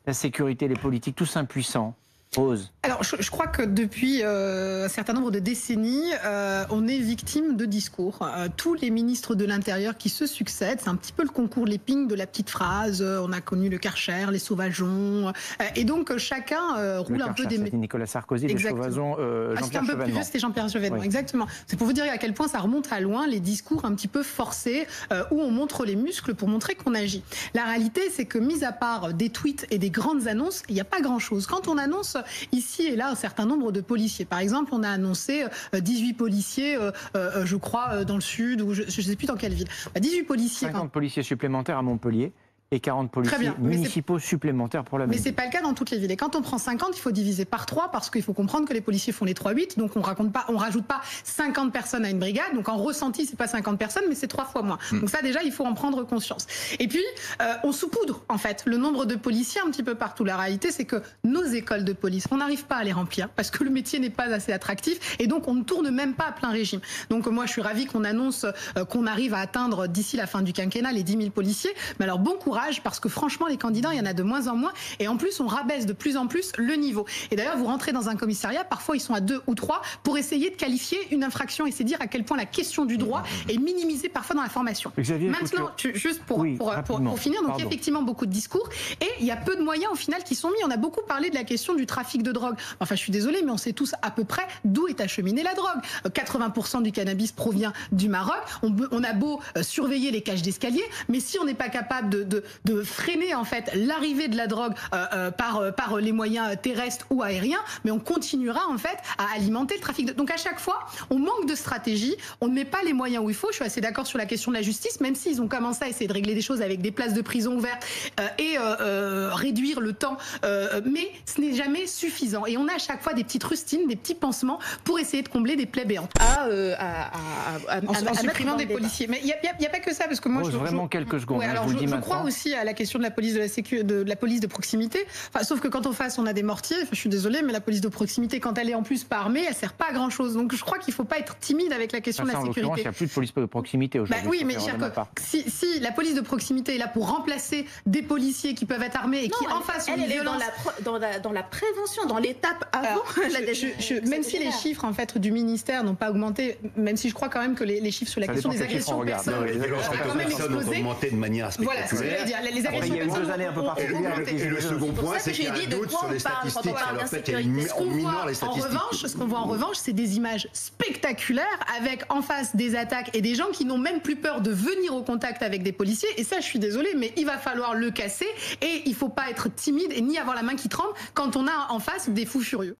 la sécurité, les politiques, tous impuissants? Rose. Alors, je crois que depuis un certain nombre de décennies, on est victime de discours. Tous les ministres de l'Intérieur qui se succèdent, c'est un petit peu le concours Lépine de la petite phrase. On a connu le Karcher, les Sauvageons. Et donc, chacun roule un peu des... C'était Nicolas Sarkozy, les Sauvageons, Jean-Pierre Chevènement. C'était Jean-Pierre Chevènement, oui. Exactement. C'est pour vous dire à quel point ça remonte à loin, les discours un petit peu forcés, où on montre les muscles pour montrer qu'on agit. La réalité, c'est que, mis à part des tweets et des grandes annonces, il n'y a pas grand-chose. Quand on annonce ici et là un certain nombre de policiers, par exemple, on a annoncé 18 policiers, je crois, dans le sud, ou je ne sais plus dans quelle ville. 18 policiers. 50 policiers supplémentaires à Montpellier. Et 40 policiers municipaux supplémentaires pour la même. Mais c'est pas le cas dans toutes les villes. Et quand on prend 50, il faut diviser par 3 parce qu'il faut comprendre que les policiers font les 3-8. Donc on rajoute pas 50 personnes à une brigade. Donc en ressenti, c'est pas 50 personnes, mais c'est 3 fois moins. Donc ça, déjà, il faut en prendre conscience. Et puis, on saupoudre, en fait, le nombre de policiers un petit peu partout. La réalité, c'est que nos écoles de police, on n'arrive pas à les remplir parce que le métier n'est pas assez attractif. Et donc, on ne tourne même pas à plein régime. Donc moi, je suis ravie qu'on annonce qu'on arrive à atteindre d'ici la fin du quinquennat les 10 000 policiers. Mais alors, bon courage, parce que franchement, les candidats, il y en a de moins en moins. Et en plus, on rabaisse de plus en plus le niveau. Et d'ailleurs, vous rentrez dans un commissariat, parfois ils sont à 2 ou 3 pour essayer de qualifier une infraction. Et c'est dire à quel point la question du droit est minimisée parfois dans la formation. Maintenant, juste pour finir, donc effectivement, beaucoup de discours. Et il y a peu de moyens au final qui sont mis. On a beaucoup parlé de la question du trafic de drogue. Enfin, je suis désolée, mais on sait tous à peu près d'où est acheminée la drogue. 80% du cannabis provient du Maroc. On a beau surveiller les cages d'escalier, mais si on n'est pas capable de freiner en fait l'arrivée de la drogue par les moyens terrestres ou aériens, mais on continuera en fait à alimenter le trafic. Donc à chaque fois, on manque de stratégie, on ne met pas les moyens où il faut. Je suis assez d'accord sur la question de la justice, même s'ils ont commencé à essayer de régler des choses avec des places de prison ouvertes et réduire le temps, mais ce n'est jamais suffisant. Et on a à chaque fois des petites rustines, des petits pansements pour essayer de combler des plaies béantes. En supprimant des policiers. Mais il n'y a pas que ça, parce que moi je vraiment quelques secondes. Alors je crois aussi à la question de la police de la police de proximité. Enfin, sauf que quand on face, on a des mortiers. Enfin, je suis désolée, mais la police de proximité, quand elle est en plus pas armée, elle sert pas à grand chose. Donc je crois qu'il faut pas être timide avec la question de la sécurité. Il n'y a plus de police de proximité aujourd'hui. Oui, mais si la police de proximité est là pour remplacer des policiers qui peuvent être armés et qui en face ont une violence, dans la prévention, dans l'étape avant même si les chiffres en fait du ministère n'ont pas augmenté, même si je crois quand même que les chiffres sur la question des agressions personnes ont quand même augmenté de manière spectaculaire. Voilà, ce que je veux dire. Les agressions personnes 2 années un peu particulières. Et le second point, c'est qu'il y a un doute sur les statistiques. Alors, en fait, on minore les statistiques. Ce qu'on voit en revanche, c'est des images spectaculaires avec en face des attaques et des gens qui n'ont même plus peur de venir au contact avec des policiers. Et ça, je suis désolée, mais il va falloir le casser. Et il ne faut pas être timide et ni avoir la main qui tremble quand on a en face des fous furieux.